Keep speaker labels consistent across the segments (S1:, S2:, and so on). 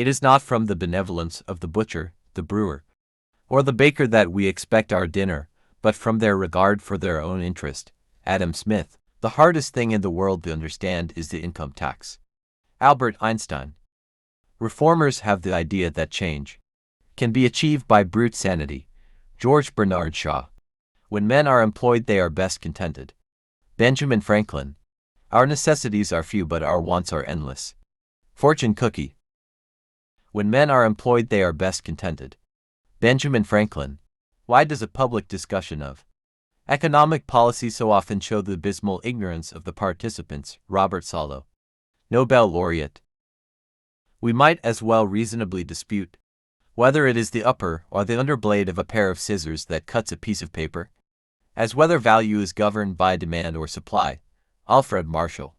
S1: It is not from the benevolence of the butcher, the brewer, or the baker that we expect our dinner, but from their regard for their own interest. Adam Smith. The hardest thing in the world to understand is the income tax. Albert Einstein. Reformers have the idea that change can be achieved by brute sanity. George Bernard Shaw. When men are employed, they are best contented. Benjamin Franklin. Our necessities are few, but our wants are endless. Fortune cookie. When men are employed, they are best contented. Benjamin Franklin. Why does a public discussion of economic policy so often show the abysmal ignorance of the participants? Robert Solow. Nobel laureate. We might as well reasonably dispute whether it is the upper or the under blade of a pair of scissors that cuts a piece of paper, as whether value is governed by demand or supply. Alfred Marshall.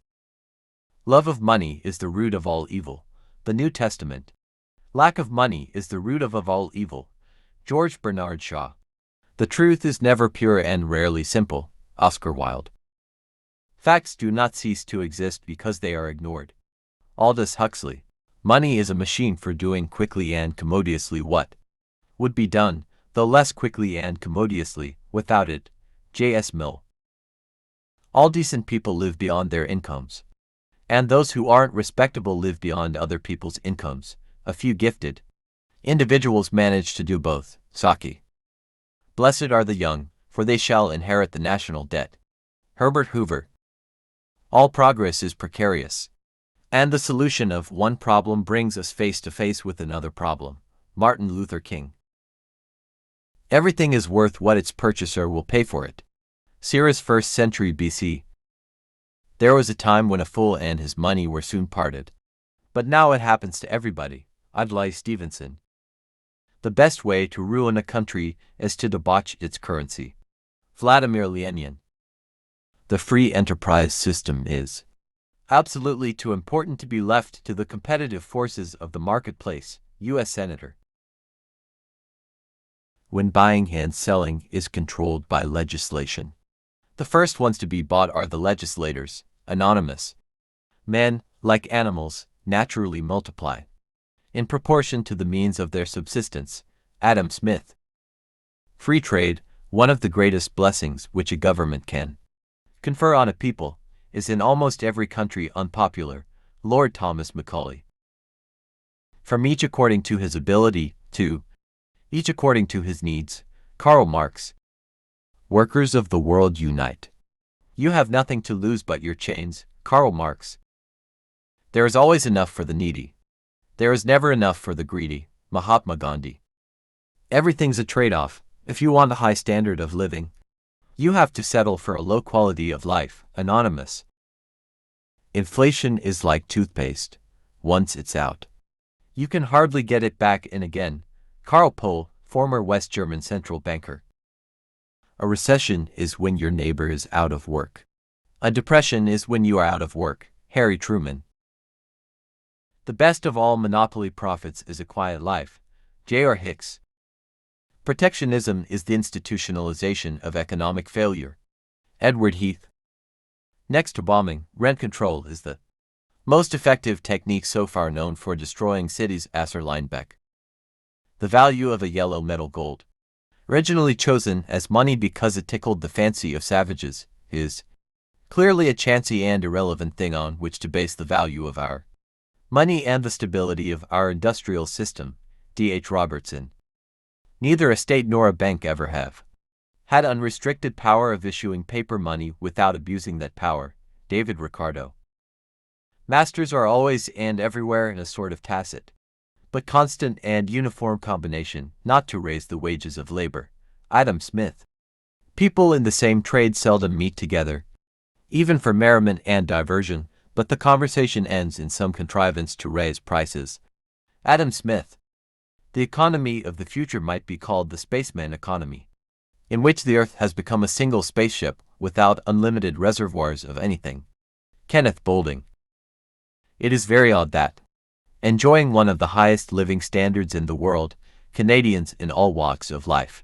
S1: Love of money is the root of all evil. The New Testament. Lack of money is the root of all evil. George Bernard Shaw. The truth is never pure and rarely simple. Oscar Wilde. Facts do not cease to exist because they are ignored. Aldous Huxley. Money is a machine for doing quickly and commodiously what would be done, though less quickly and commodiously, without it. J.S. Mill. All decent people live beyond their incomes, and those who aren't respectable live beyond other people's incomes. A few gifted individuals manage to do both. Saki. Blessed are the young, for they shall inherit the national debt. Herbert Hoover. All progress is precarious, and the solution of one problem brings us face to face with another problem. Martin Luther King. Everything is worth what its purchaser will pay for it. Cyrus, 1st century BC. There was a time when a fool and his money were soon parted, but now it happens to everybody. Adlai Stevenson. The best way to ruin a country is to debauch its currency. Vladimir Lenin. The free enterprise system is absolutely too important to be left to the competitive forces of the marketplace. U.S. Senator. When buying and selling is controlled by legislation, the first ones to be bought are the legislators. Anonymous. Men, like animals, naturally multiply in proportion to the means of their subsistence. Adam Smith. Free trade, one of the greatest blessings which a government can confer on a people, is in almost every country unpopular. Lord Thomas Macaulay. From each according to his ability, to each according to his needs. Karl Marx. Workers of the world unite. You have nothing to lose but your chains. Karl Marx. There is always enough for the needy. There is never enough for the greedy. Mahatma Gandhi. Everything's a trade-off. If you want a high standard of living, you have to settle for a low quality of life. Anonymous. Inflation is like toothpaste. Once it's out, you can hardly get it back in again. Karl Pohl, former West German central banker. A recession is when your neighbor is out of work. A depression is when you are out of work. Harry Truman. The best of all monopoly profits is a quiet life. J.R. Hicks. Protectionism is the institutionalization of economic failure. Edward Heath. Next to bombing, rent control is the most effective technique so far known for destroying cities. Asser Linebeck. The value of a yellow metal gold, originally chosen as money because it tickled the fancy of savages, is clearly a chancy and irrelevant thing on which to base the value of our money and the stability of our industrial system. D.H. Robertson. Neither a state nor a bank ever have had unrestricted power of issuing paper money without abusing that power. David Ricardo. Masters are always and everywhere in a sort of tacit, but constant and uniform combination, not to raise the wages of labor. Adam Smith. People in the same trade seldom meet together, even for merriment and diversion, but the conversation ends in some contrivance to raise prices. Adam Smith. The economy of the future might be called the spaceman economy, in which the Earth has become a single spaceship without unlimited reservoirs of anything. Kenneth Boulding. It is very odd that, enjoying one of the highest living standards in the world, Canadians in all walks of life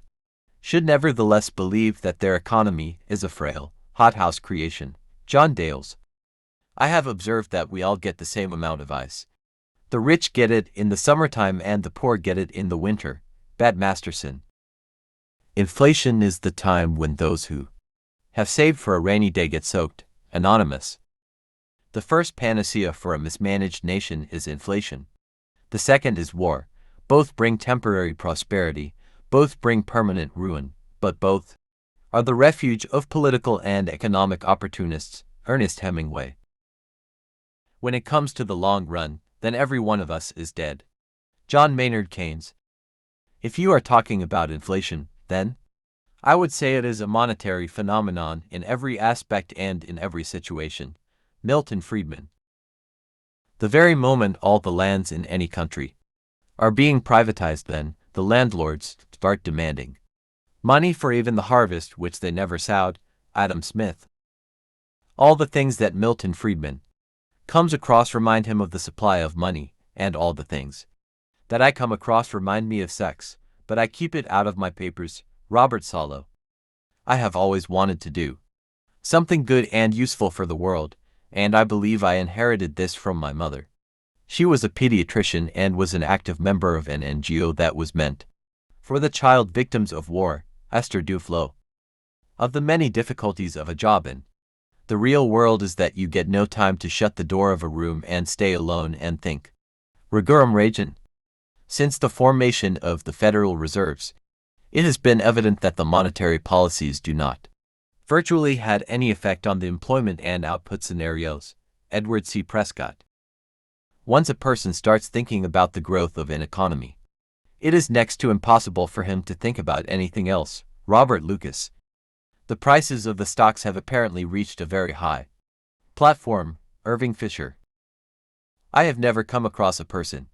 S1: should nevertheless believe that their economy is a frail, hothouse creation. John Dales. I have observed that we all get the same amount of ice, The rich get it in the summertime and the poor get it in the winter. Bat Masterson. Inflation is the time when those who have saved for a rainy day get soaked. Anonymous. The first panacea for a mismanaged nation is inflation. The second is war. Both bring temporary prosperity, both bring permanent ruin, but both are the refuge of political and economic opportunists. Ernest Hemingway. When it comes to the long run, then every one of us is dead. John Maynard Keynes. If you are talking about inflation, then I would say it is a monetary phenomenon in every aspect and in every situation. Milton Friedman. The very moment all the lands in any country are being privatized, then the landlords start demanding money for even the harvest which they never sowed. Adam Smith. All the things that Milton Friedman comes across remind him of the supply of money, and all the things that I come across remind me of sex, but I keep it out of my papers. Robert Solow. I have always wanted to do something good and useful for the world, and I believe I inherited this from my mother. She was a pediatrician and was an active member of an NGO that was meant for the child victims of war. Esther Duflo. Of the many difficulties of a job in the real world is that you get no time to shut the door of a room and stay alone and think. Raghuram Rajan. Since the formation of the Federal Reserves, it has been evident that the monetary policies do not virtually had any effect on the employment and output scenarios. Edward C. Prescott. Once a person starts thinking about the growth of an economy, it is next to impossible for him to think about anything else. Robert Lucas. The prices of the stocks have apparently reached a very high platform. Irving Fisher. I have never come across a person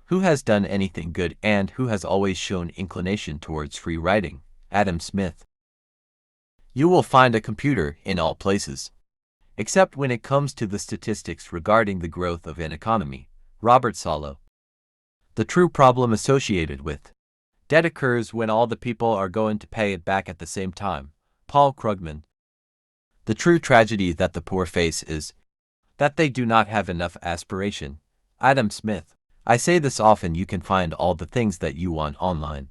S1: who has done anything good and who has always shown inclination towards free riding. Adam Smith. You will find a computer in all places, except when it comes to the statistics regarding the growth of an economy. Robert Solow. The true problem associated with debt occurs when all the people are going to pay it back at the same time. Paul Krugman. The true tragedy that the poor face is that they do not have enough aspiration. Adam Smith. I say this often: you can find all the things that you want online,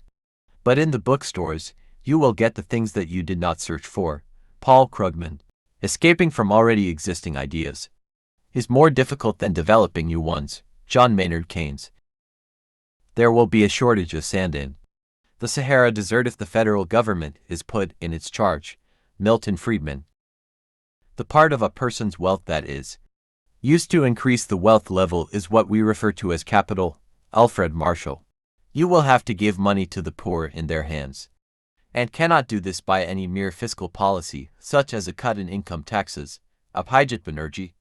S1: but in the bookstores, you will get the things that you did not search for. Paul Krugman. Escaping from already existing ideas is more difficult than developing new ones. John Maynard Keynes. There will be a shortage of sand in the Sahara Desert if the federal government is put in its charge. Milton Friedman. The part of a person's wealth that is used to increase the wealth level is what we refer to as capital. Alfred Marshall. You will have to give money to the poor in their hands, and cannot do this by any mere fiscal policy, such as a cut in income taxes. Abhijit Banerjee.